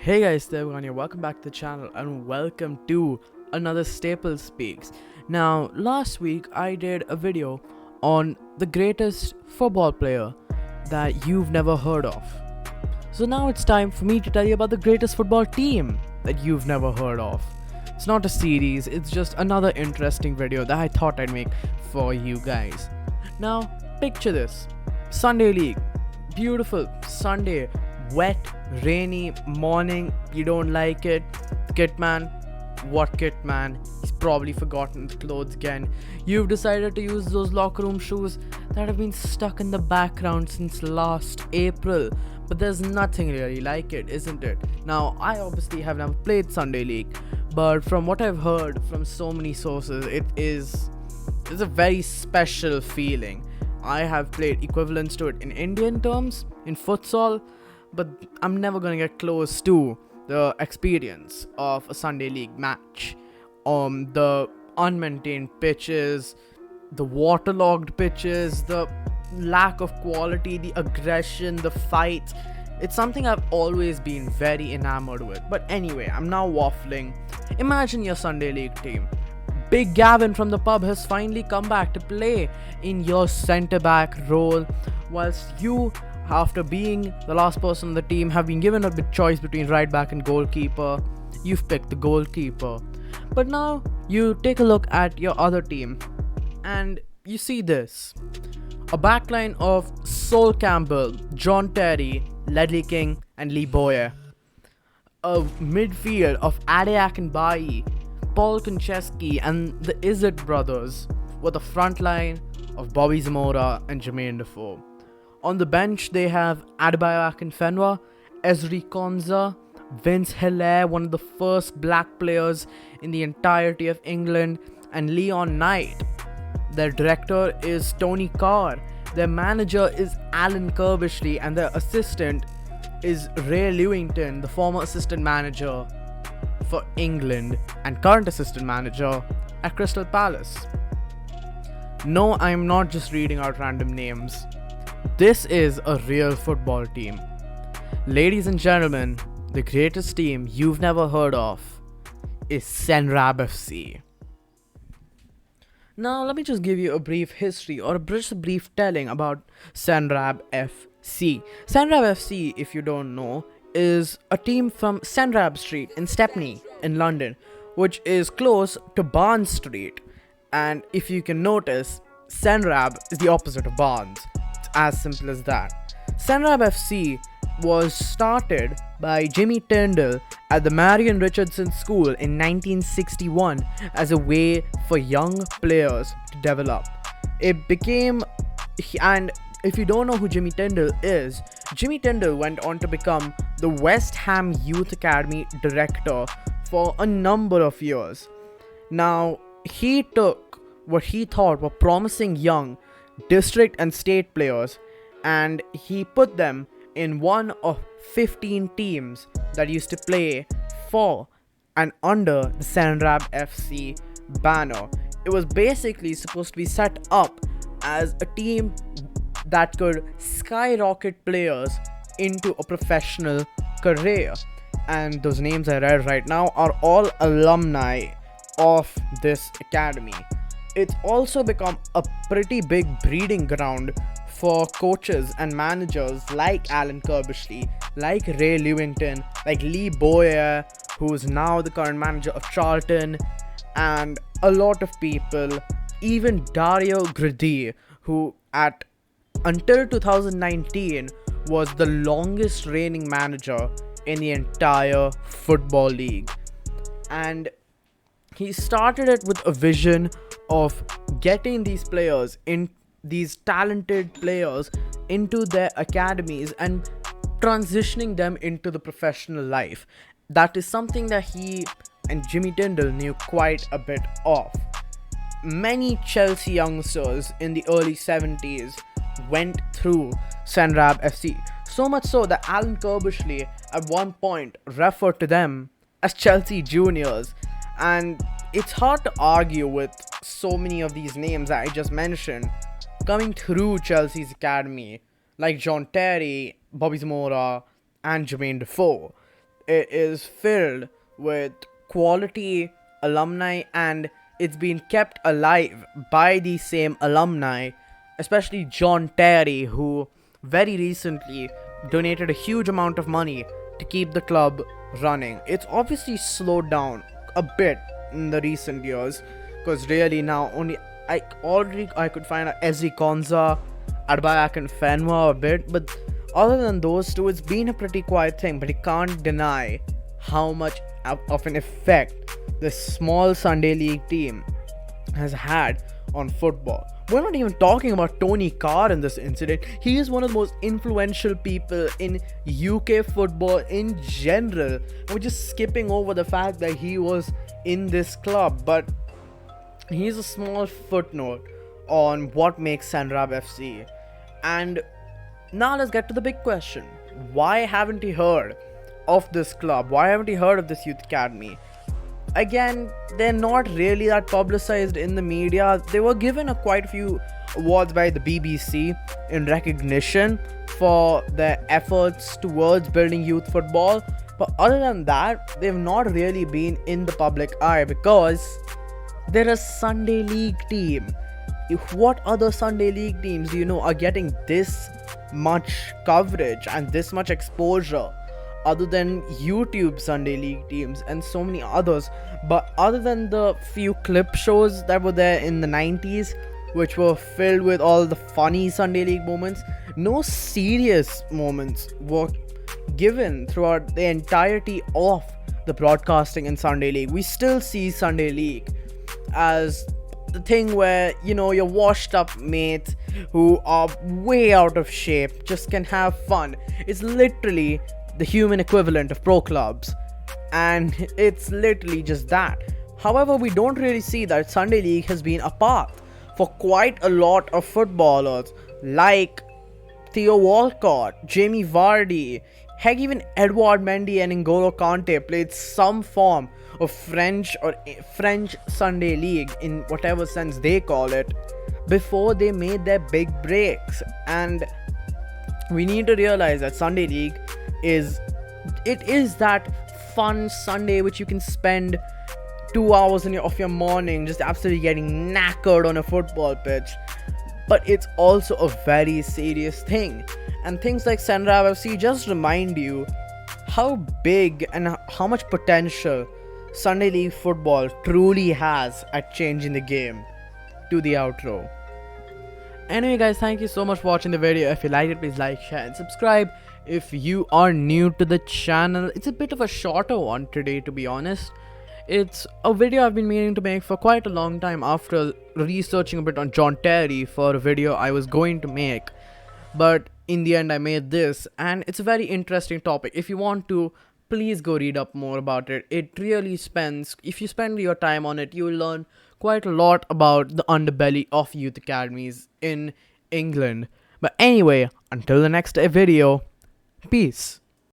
Hey guys, there everyone here. Welcome back to the channel and welcome to another StapleSpeaks. Now, last week I did a video on the greatest football player that you've never heard of. So now it's time for me to tell you about the greatest football team that you've never heard of. It's not a series, it's just another interesting video that I thought I'd make for you guys. Now, picture this. Sunday League. Beautiful Sunday. Wet, rainy morning, you don't like it. Kit man, what kit man? He's probably forgotten his clothes again. You've decided to use those locker room shoes that have been stuck in the background since last April. But there's nothing really like it, isn't it? Now, I obviously have never played Sunday League, but from what I've heard from so many sources, it's a very special feeling. I have played equivalents to it in Indian terms, in futsal, but I'm never gonna get close to the experience of a Sunday League match. The unmaintained pitches, the waterlogged pitches, the lack of quality, the aggression, the fight. It's something I've always been very enamored with. But anyway, I'm now waffling. Imagine your Sunday League team. Big Gavin from the pub has finally come back to play in your centre-back role, whilst you, after being the last person on the team, have been given a big choice between right back and goalkeeper. You've picked the goalkeeper. But now you take a look at your other team and you see this. A backline of Sol Campbell, John Terry, Ledley King and Lee Boyer. A midfield of Ade Akinbayi, Paul Konchesky and the Izzet brothers, with a front line of Bobby Zamora and Jermaine Defoe. On the bench, they have Adebayo Akinfenwa, Ezri Konza, Vince Hilaire, one of the first black players in the entirety of England, and Leon Knight. Their director is Tony Carr. Their manager is Alan Kirbishley, and their assistant is Ray Lewington, the former assistant manager for England and current assistant manager at Crystal Palace. No, I am not just reading out random names. This is a real football team. Ladies and gentlemen, the greatest team you've never heard of is Senrab FC. Now, let me just give you a brief history or just a brief telling about Senrab FC. Senrab FC, if you don't know, is a team from Senrab Street in Stepney in London, which is close to Barnes Street. And if you can notice, Senrab is the opposite of Barnes. As simple as that. Senrab FC was started by Jimmy Tyndall at the Marion Richardson School in 1961 as a way for young players to develop. It became, and if you don't know who Jimmy Tyndall is, Jimmy Tyndall went on to become the West Ham Youth Academy director for a number of years. Now, he took what he thought were promising young district and state players, and he put them in one of 15 teams that used to play for and under the Senrab FC banner. It was basically supposed to be set up as a team that could skyrocket players into a professional career, and those names I read right now are all alumni of this academy. It's also become a pretty big breeding ground for coaches and managers like Alan Kirbishley, like Ray Lewington, like Lee Boyer, who's now the current manager of Charlton, and a lot of people, even Dario Gridi, who until 2019 was the longest reigning manager in the entire football league. And he started it with a vision of getting these players in, these talented players, into their academies and transitioning them into the professional life. That is something that he and Jimmy Tyndall knew quite a bit of. Many Chelsea youngsters in the early 70s went through Senrab FC. So much so that Alan Kirbishley at one point referred to them as Chelsea Juniors. And it's hard to argue with so many of these names that I just mentioned coming through Chelsea's academy, like John Terry, Bobby Zamora, and Jermaine Defoe. It is filled with quality alumni, and it's been kept alive by the same alumni, especially John Terry, who very recently donated a huge amount of money to keep the club running. It's obviously slowed down a bit in the recent years, because really now only I could find Ezri Konza, Arbayak and Fenwa a bit, but other than those two, it's been a pretty quiet thing. But you can't deny how much of an effect this small Sunday League team has had on football. We're not even talking about Tony Carr in this incident. He is one of the most influential people in UK football in general. We're just skipping over the fact that he was in this club, but he's a small footnote on what makes Sandrab FC. And now let's get to the big question. Why haven't you heard of this club? Why haven't you heard of this youth academy? Again, they're not really that publicized in the media. They were given quite a few awards by the BBC in recognition for their efforts towards building youth football. But other than that, they've not really been in the public eye because they're a Sunday League team. What other Sunday League teams do you know are getting this much coverage and this much exposure other than YouTube Sunday League teams and so many others? But other than the few clip shows that were there in the 90s, which were filled with all the funny Sunday League moments, no serious moments were given throughout the entirety of the broadcasting in Sunday League. We still see Sunday League as the thing where, you know, your washed up mates who are way out of shape just can have fun. It's literally the human equivalent of pro clubs, and it's literally just that. However, we don't really see that Sunday League has been a path for quite a lot of footballers like Theo Walcott, Jamie Vardy, heck, even Edouard Mendy and N'Golo Kante played some form of French Sunday League in whatever sense they call it before they made their big breaks. And we need to realize that Sunday League is that fun Sunday which you can spend 2 hours of your morning just absolutely getting knackered on a football pitch. But it's also a very serious thing, and things like Sandrab FC just remind you how big and how much potential Sunday League football truly has at changing the game. To the outro. Anyway guys, thank you so much for watching the video. If you liked it, please like, share and subscribe. If you are new to the channel, it's a bit of a shorter one today, to be honest. It's a video I've been meaning to make for quite a long time after researching a bit on John Terry for a video I was going to make. But in the end I made this, and it's a very interesting topic. If you want to, please go read up more about it. It really if you spend your time on it, you will learn quite a lot about the underbelly of youth academies in England. But anyway, until the next video, peace.